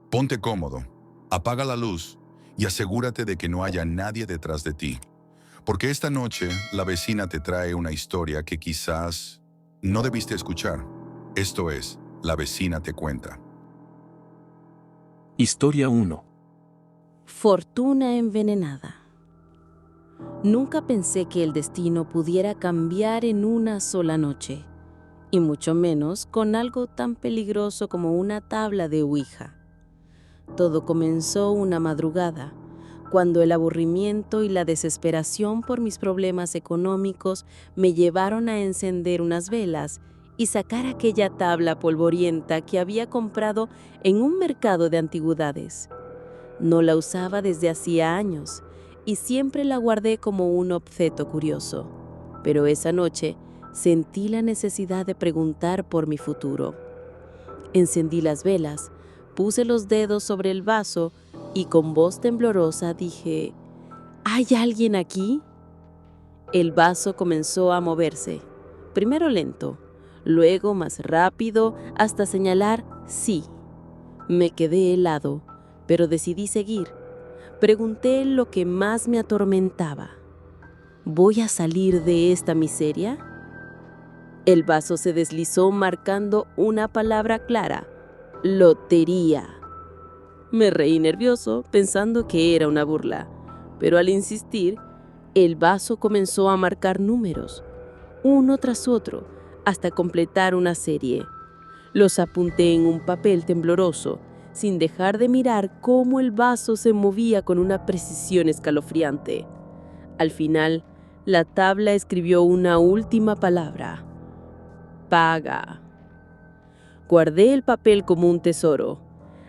Ponte cómodo, apaga la luz y asegúrate de que no haya nadie detrás de ti. Porque esta noche la vecina te trae una historia que quizás no debiste escuchar. Esto es, La vecina te cuenta. Historia 1. Fortuna envenenada. Nunca pensé que el destino pudiera cambiar en una sola noche, y mucho menos con algo tan peligroso como una tabla de Ouija. Todo comenzó una madrugada, cuando el aburrimiento y la desesperación por mis problemas económicos me llevaron a encender unas velas y sacar aquella tabla polvorienta que había comprado en un mercado de antigüedades. No la usaba desde hacía años y siempre la guardé como un objeto curioso. Pero esa noche sentí la necesidad de preguntar por mi futuro. Encendí las velas, puse los dedos sobre el vaso y con voz temblorosa dije: ¿hay alguien aquí? El vaso comenzó a moverse, primero lento, luego más rápido, hasta señalar sí. Me quedé helado, pero decidí seguir. Pregunté lo que más me atormentaba: ¿voy a salir de esta miseria? El vaso se deslizó marcando una palabra clara: lotería. Me reí nervioso pensando que era una burla, pero al insistir, el vaso comenzó a marcar números, uno tras otro, hasta completar una serie. Los apunté en un papel tembloroso, sin dejar de mirar cómo el vaso se movía con una precisión escalofriante. Al final, la tabla escribió una última palabra: paga. Guardé el papel como un tesoro.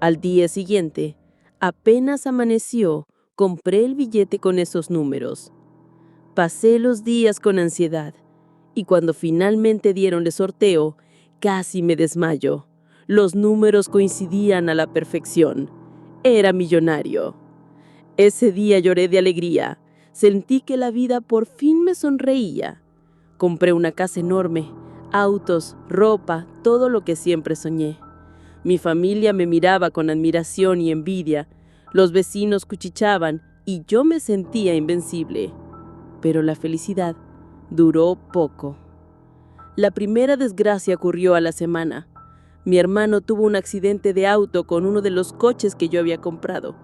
Al día siguiente, apenas amaneció, compré el billete con esos números. Pasé los días con ansiedad, y cuando finalmente dieron el sorteo, casi me desmayo. Los números coincidían a la perfección. Era millonario. Ese día lloré de alegría. Sentí que la vida por fin me sonreía. Compré una casa enorme, autos, ropa, todo lo que siempre soñé. Mi familia me miraba con admiración y envidia. Los vecinos cuchicheaban y yo me sentía invencible. Pero la felicidad duró poco. La primera desgracia ocurrió a la semana. Mi hermano tuvo un accidente de auto con uno de los coches que yo había comprado.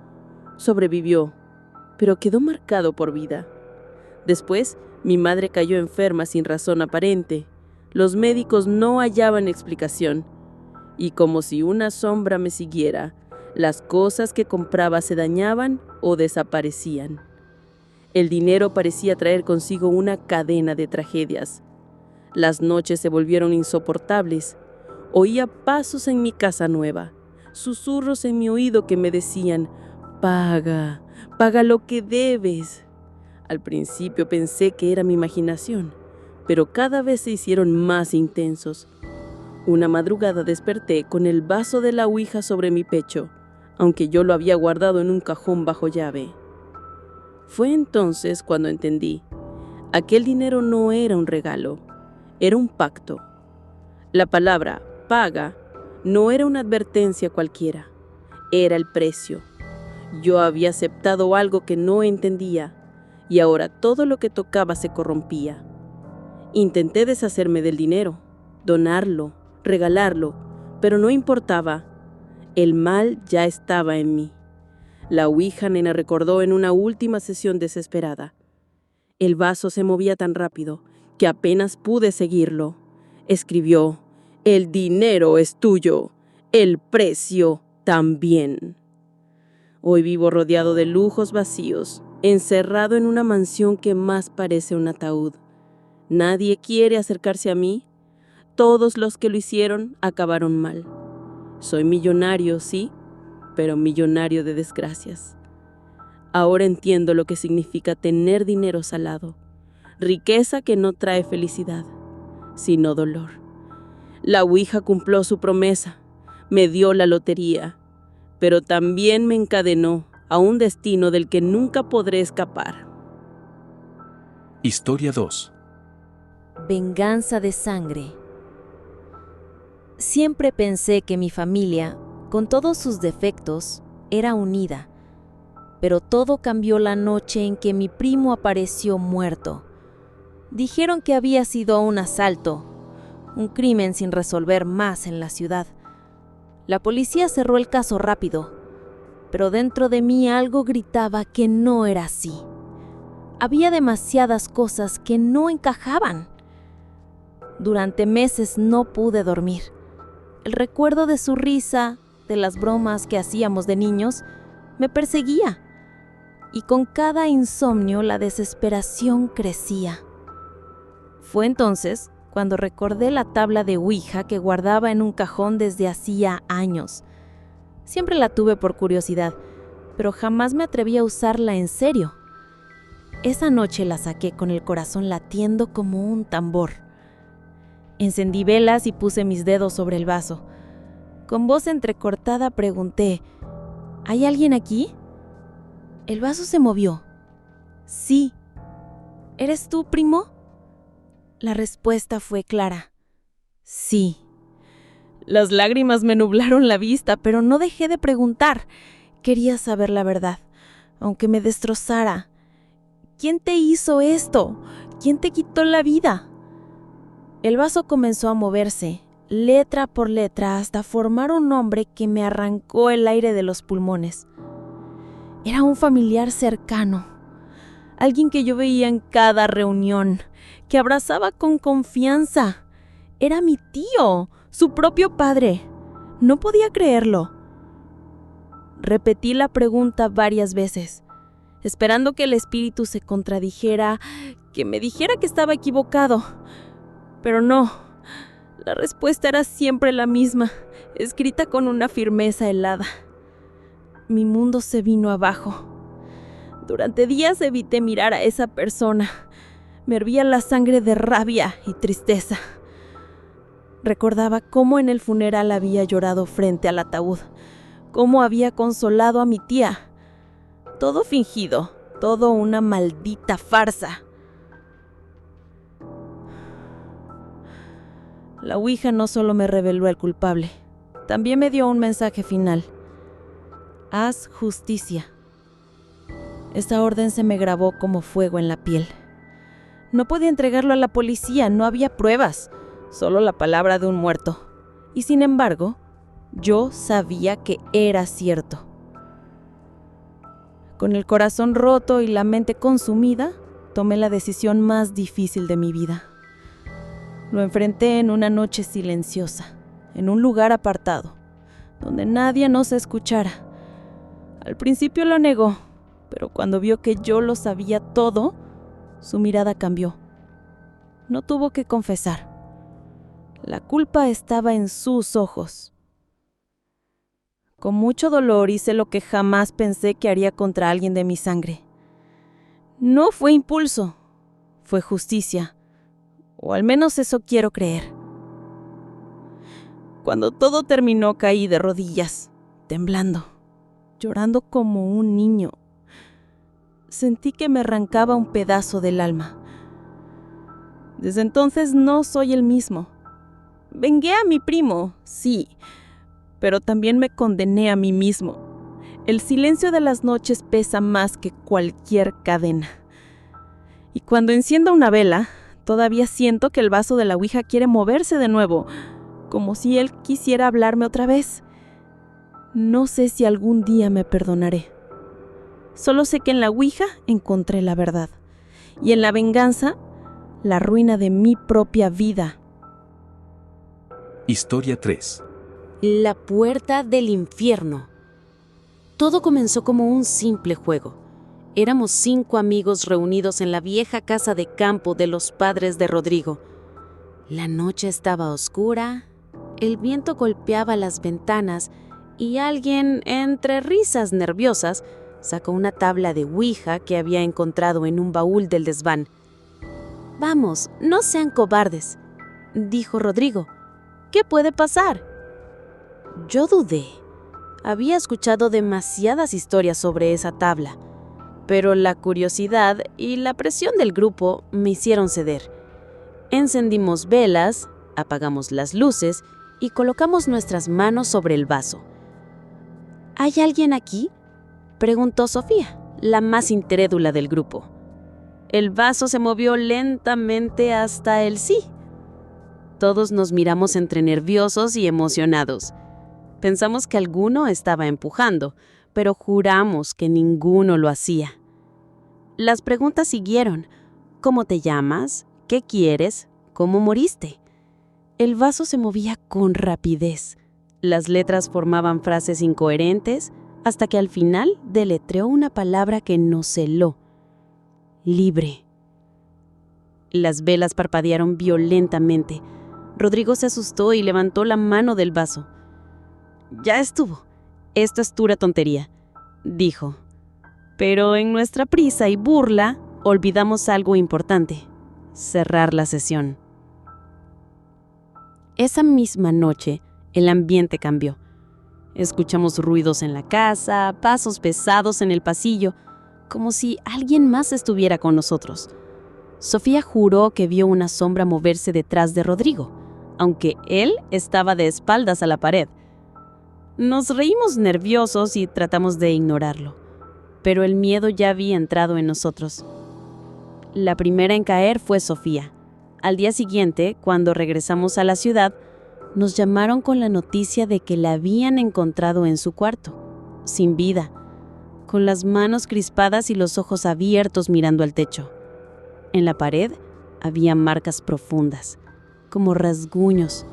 Sobrevivió, pero quedó marcado por vida. Después, mi madre cayó enferma sin razón aparente. Los médicos no hallaban explicación. Y como si una sombra me siguiera, las cosas que compraba se dañaban o desaparecían. El dinero parecía traer consigo una cadena de tragedias. Las noches se volvieron insoportables. Oía pasos en mi casa nueva, susurros en mi oído que me decían: paga, paga lo que debes. Al principio pensé que era mi imaginación, pero cada vez se hicieron más intensos. Una madrugada desperté con el vaso de la Ouija sobre mi pecho, aunque yo lo había guardado en un cajón bajo llave. Fue entonces cuando entendí: aquel dinero no era un regalo, era un pacto. La palabra paga no era una advertencia cualquiera, era el precio. Yo había aceptado algo que no entendía, y ahora todo lo que tocaba se corrompía. Intenté deshacerme del dinero, donarlo, regalarlo, pero no importaba. El mal ya estaba en mí. La Ouija me recordó en una última sesión desesperada. El vaso se movía tan rápido que apenas pude seguirlo. Escribió: el dinero es tuyo, el precio también. Hoy vivo rodeado de lujos vacíos, encerrado en una mansión que más parece un ataúd. Nadie quiere acercarse a mí. Todos los que lo hicieron acabaron mal. Soy millonario, sí, pero millonario de desgracias. Ahora entiendo lo que significa tener dinero salado, riqueza que no trae felicidad, sino dolor. La Ouija cumplió su promesa, me dio la lotería, pero también me encadenó a un destino del que nunca podré escapar. Historia 2. Venganza de sangre. Siempre pensé que mi familia, Con todos sus defectos, era unida. Pero todo cambió la noche en que mi primo apareció muerto. Dijeron que había sido un asalto, un crimen sin resolver más en la ciudad. La policía cerró el caso rápido, pero dentro de mí algo gritaba que no era así. Había demasiadas cosas que no encajaban. Durante meses no pude dormir. El recuerdo de su risa, de las bromas que hacíamos de niños, me perseguía. Y con cada insomnio la desesperación crecía. Fue entonces cuando recordé la tabla de Ouija que guardaba en un cajón desde hacía años. Siempre la tuve por curiosidad, pero jamás me atreví a usarla en serio. Esa noche la saqué con el corazón latiendo como un tambor. Encendí velas y puse mis dedos sobre el vaso. Con voz entrecortada pregunté, ¿hay alguien aquí? El vaso se movió. Sí. ¿Eres tú, primo? La respuesta fue clara. Sí. Las lágrimas me nublaron la vista, pero no dejé de preguntar. Quería saber la verdad, aunque me destrozara. ¿Quién te hizo esto? ¿Quién te quitó la vida? El vaso comenzó a moverse, letra por letra, hasta formar un nombre que me arrancó el aire de los pulmones. Era un familiar cercano, alguien que yo veía en cada reunión, que abrazaba con confianza. Era mi tío, su propio padre. No podía creerlo. Repetí la pregunta varias veces, esperando que el espíritu se contradijera, que me dijera que estaba equivocado. Pero no, la respuesta era siempre la misma, escrita con una firmeza helada. Mi mundo se vino abajo. Durante días evité mirar a esa persona. Me hervía la sangre de rabia y tristeza. Recordaba cómo en el funeral había llorado frente al ataúd, cómo había consolado a mi tía. Todo fingido, todo una maldita farsa. La Ouija no solo me reveló al culpable, también me dio un mensaje final. Haz justicia. Esta orden se me grabó como fuego en la piel. No podía entregarlo a la policía, no había pruebas, solo la palabra de un muerto. Y sin embargo, yo sabía que era cierto. Con el corazón roto y la mente consumida, tomé la decisión más difícil de mi vida. Lo enfrenté en una noche silenciosa, en un lugar apartado, donde nadie nos escuchara. Al principio lo negó, pero cuando vio que yo lo sabía todo, su mirada cambió. No tuvo que confesar. La culpa estaba en sus ojos. Con mucho dolor hice lo que jamás pensé que haría contra alguien de mi sangre. No fue impulso, fue justicia, o al menos eso quiero creer. Cuando todo terminó, caí de rodillas, temblando, llorando como un niño. Sentí que me arrancaba un pedazo del alma. Desde entonces no soy el mismo. Vengué a mi primo, sí, pero también me condené a mí mismo. El silencio de las noches pesa más que cualquier cadena. Y cuando enciendo una vela, todavía siento que el vaso de la Ouija quiere moverse de nuevo, como si él quisiera hablarme otra vez. No sé si algún día me perdonaré. Solo sé que en la Ouija encontré la verdad, y en la venganza, la ruina de mi propia vida. Historia 3. La puerta del infierno. Todo comenzó como un simple juego. Éramos 5 amigos reunidos en la vieja casa de campo de los padres de Rodrigo. La noche estaba oscura, el viento golpeaba las ventanas y alguien, entre risas nerviosas, sacó una tabla de Ouija que había encontrado en un baúl del desván. «Vamos, no sean cobardes», dijo Rodrigo. «¿Qué puede pasar?» Yo dudé. Había escuchado demasiadas historias sobre esa tabla, pero la curiosidad y la presión del grupo me hicieron ceder. Encendimos velas, apagamos las luces y colocamos nuestras manos sobre el vaso. ¿Hay alguien aquí?, preguntó Sofía, la más incrédula del grupo. El vaso se movió lentamente hasta el sí. Todos nos miramos entre nerviosos y emocionados. Pensamos que alguno estaba empujando, pero juramos que ninguno lo hacía. Las preguntas siguieron. ¿Cómo te llamas? ¿Qué quieres? ¿Cómo moriste? El vaso se movía con rapidez. Las letras formaban frases incoherentes hasta que al final deletreó una palabra que nos heló. Libre. Las velas parpadearon violentamente. Rodrigo se asustó y levantó la mano del vaso. «Ya estuvo. Esto es pura tontería», dijo. Pero en nuestra prisa y burla, olvidamos algo importante: cerrar la sesión. Esa misma noche, el ambiente cambió. Escuchamos ruidos en la casa, pasos pesados en el pasillo, como si alguien más estuviera con nosotros. Sofía juró que vio una sombra moverse detrás de Rodrigo, aunque él estaba de espaldas a la pared. Nos reímos nerviosos y tratamos de ignorarlo, pero el miedo ya había entrado en nosotros. La primera en caer fue Sofía. Al día siguiente, cuando regresamos a la ciudad, nos llamaron con la noticia de que la habían encontrado en su cuarto, sin vida, con las manos crispadas y los ojos abiertos mirando al techo. En la pared había marcas profundas, como rasguños,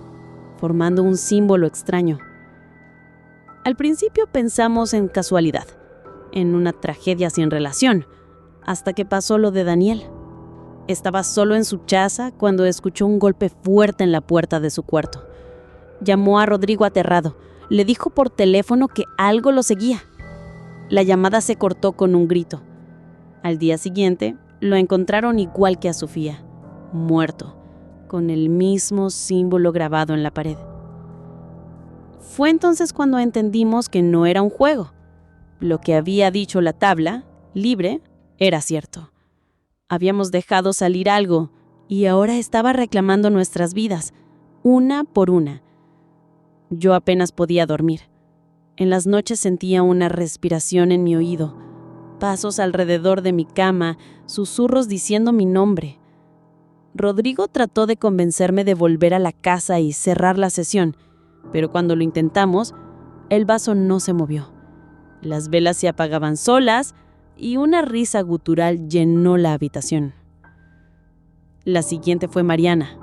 formando un símbolo extraño. Al principio pensamos en casualidad, en una tragedia sin relación, hasta que pasó lo de Daniel. Estaba solo en su casa cuando escuchó un golpe fuerte en la puerta de su cuarto. Llamó a Rodrigo aterrado. Le dijo por teléfono que algo lo seguía. La llamada se cortó con un grito. Al día siguiente, lo encontraron igual que a Sofía, muerto, con el mismo símbolo grabado en la pared. Fue entonces cuando entendimos que no era un juego. Lo que había dicho la tabla, libre, era cierto. Habíamos dejado salir algo y ahora estaba reclamando nuestras vidas, una por una. Yo apenas podía dormir. En las noches sentía una respiración en mi oído, pasos alrededor de mi cama, susurros diciendo mi nombre. Rodrigo trató de convencerme de volver a la casa y cerrar la sesión, pero cuando lo intentamos, el vaso no se movió. Las velas se apagaban solas y una risa gutural llenó la habitación. La siguiente fue Mariana.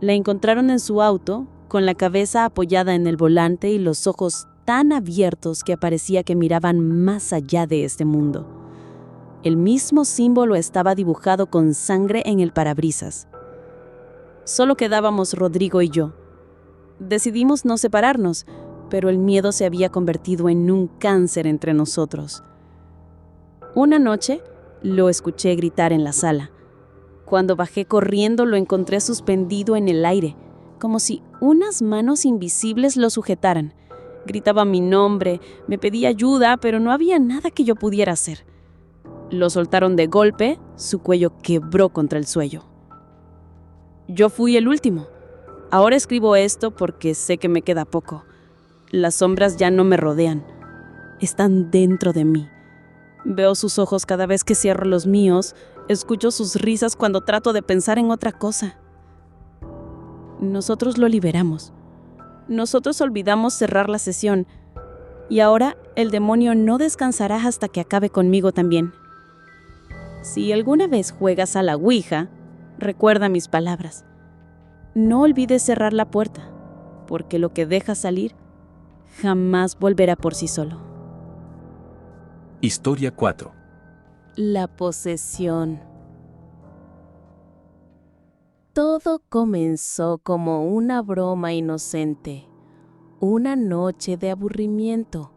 La encontraron en su auto, con la cabeza apoyada en el volante y los ojos tan abiertos que parecía que miraban más allá de este mundo. El mismo símbolo estaba dibujado con sangre en el parabrisas. Solo quedábamos Rodrigo y yo. Decidimos no separarnos, pero el miedo se había convertido en un cáncer entre nosotros. Una noche, lo escuché gritar en la sala. Cuando bajé corriendo, lo encontré suspendido en el aire, como si unas manos invisibles lo sujetaran. Gritaba mi nombre, me pedía ayuda, pero no había nada que yo pudiera hacer. Lo soltaron de golpe, su cuello quebró contra el suelo. Yo fui el último. Ahora escribo esto porque sé que me queda poco. Las sombras ya no me rodean. Están dentro de mí. Veo sus ojos cada vez que cierro los míos, escucho sus risas cuando trato de pensar en otra cosa. Nosotros lo liberamos. Nosotros olvidamos cerrar la sesión. Y ahora el demonio no descansará hasta que acabe conmigo también. Si alguna vez juegas a la Ouija, recuerda mis palabras. No olvides cerrar la puerta, porque lo que dejas salir jamás volverá por sí solo. Historia 4. La posesión. Todo comenzó como una broma inocente. Una noche de aburrimiento,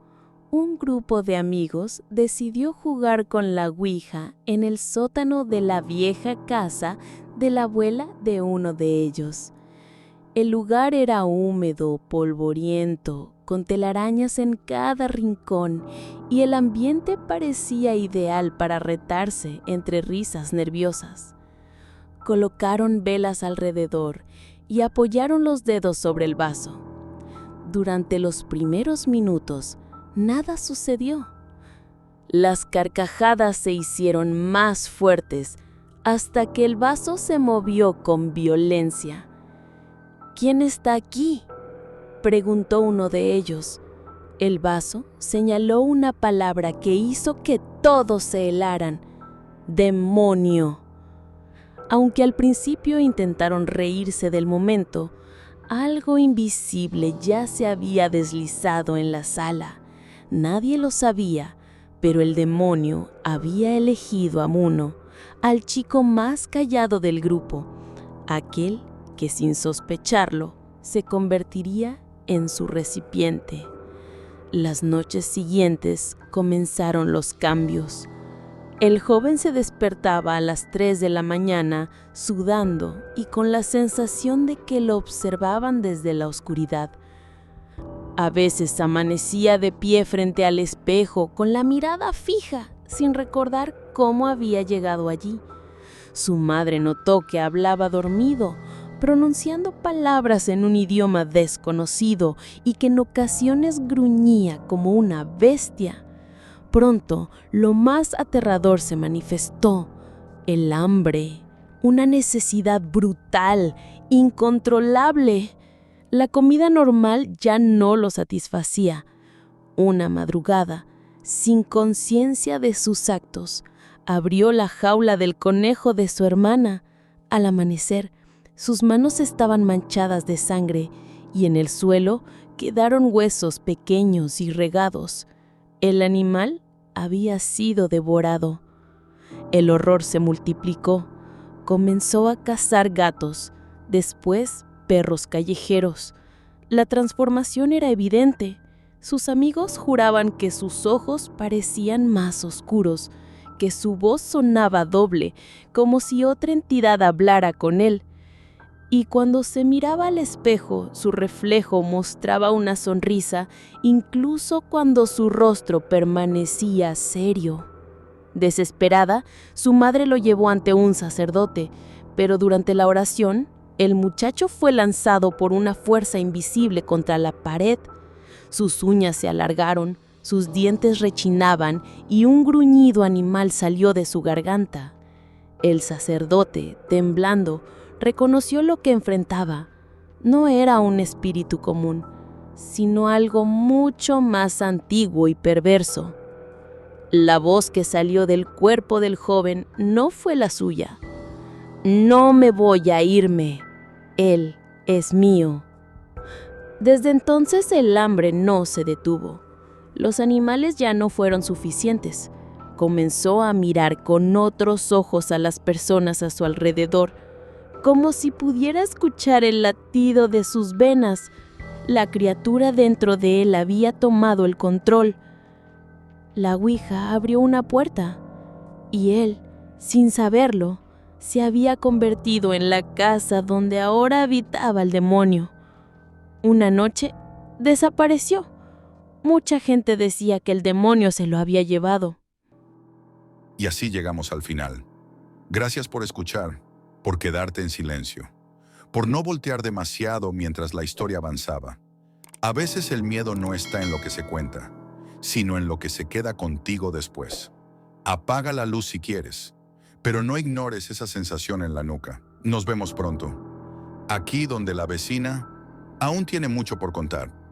un grupo de amigos decidió jugar con la Ouija en el sótano de la vieja casa de la abuela de uno de ellos. El lugar era húmedo, polvoriento, con telarañas en cada rincón, y el ambiente parecía ideal para retarse entre risas nerviosas. Colocaron velas alrededor y apoyaron los dedos sobre el vaso. Durante los primeros minutos, nada sucedió. Las carcajadas se hicieron más fuertes hasta que el vaso se movió con violencia. ¿Quién está aquí?, preguntó uno de ellos. El vaso señaló una palabra que hizo que todos se helaran: demonio. Aunque al principio intentaron reírse del momento, algo invisible ya se había deslizado en la sala. Nadie lo sabía, pero el demonio había elegido a Muno, al chico más callado del grupo, aquel que sin sospecharlo se convertiría en su recipiente. Las noches siguientes comenzaron los cambios. El joven se despertaba a las 3 de la mañana sudando y con la sensación de que lo observaban desde la oscuridad. A veces amanecía de pie frente al espejo con la mirada fija, sin recordar cómo había llegado allí. Su madre notó que hablaba dormido, pronunciando palabras en un idioma desconocido y que en ocasiones gruñía como una bestia. Pronto, lo más aterrador se manifestó: el hambre, una necesidad brutal, incontrolable. La comida normal ya no lo satisfacía. Una madrugada, sin conciencia de sus actos, abrió la jaula del conejo de su hermana. Al amanecer, sus manos estaban manchadas de sangre y en el suelo quedaron huesos pequeños y regados. El animal había sido devorado. El horror se multiplicó. Comenzó a cazar gatos, después perros callejeros. La transformación era evidente. Sus amigos juraban que sus ojos parecían más oscuros, que su voz sonaba doble, como si otra entidad hablara con él. Y cuando se miraba al espejo, su reflejo mostraba una sonrisa, incluso cuando su rostro permanecía serio. Desesperada, su madre lo llevó ante un sacerdote, pero durante la oración, el muchacho fue lanzado por una fuerza invisible contra la pared. Sus uñas se alargaron, sus dientes rechinaban y un gruñido animal salió de su garganta. El sacerdote, temblando, reconoció lo que enfrentaba. No era un espíritu común, sino algo mucho más antiguo y perverso. La voz que salió del cuerpo del joven no fue la suya. No me voy a irme. Él es mío. Desde entonces el hambre no se detuvo. Los animales ya no fueron suficientes. Comenzó a mirar con otros ojos a las personas a su alrededor, como si pudiera escuchar el latido de sus venas. La criatura dentro de él había tomado el control. La ouija abrió una puerta y él, sin saberlo, se había convertido en la casa donde ahora habitaba el demonio. Una noche desapareció. Mucha gente decía que el demonio se lo había llevado. Y así llegamos al final. Gracias por escuchar, por quedarte en silencio, por no voltear demasiado mientras la historia avanzaba. A veces el miedo no está en lo que se cuenta, sino en lo que se queda contigo después. Apaga la luz si quieres, pero no ignores esa sensación en la nuca. Nos vemos pronto, aquí donde la vecina aún tiene mucho por contar.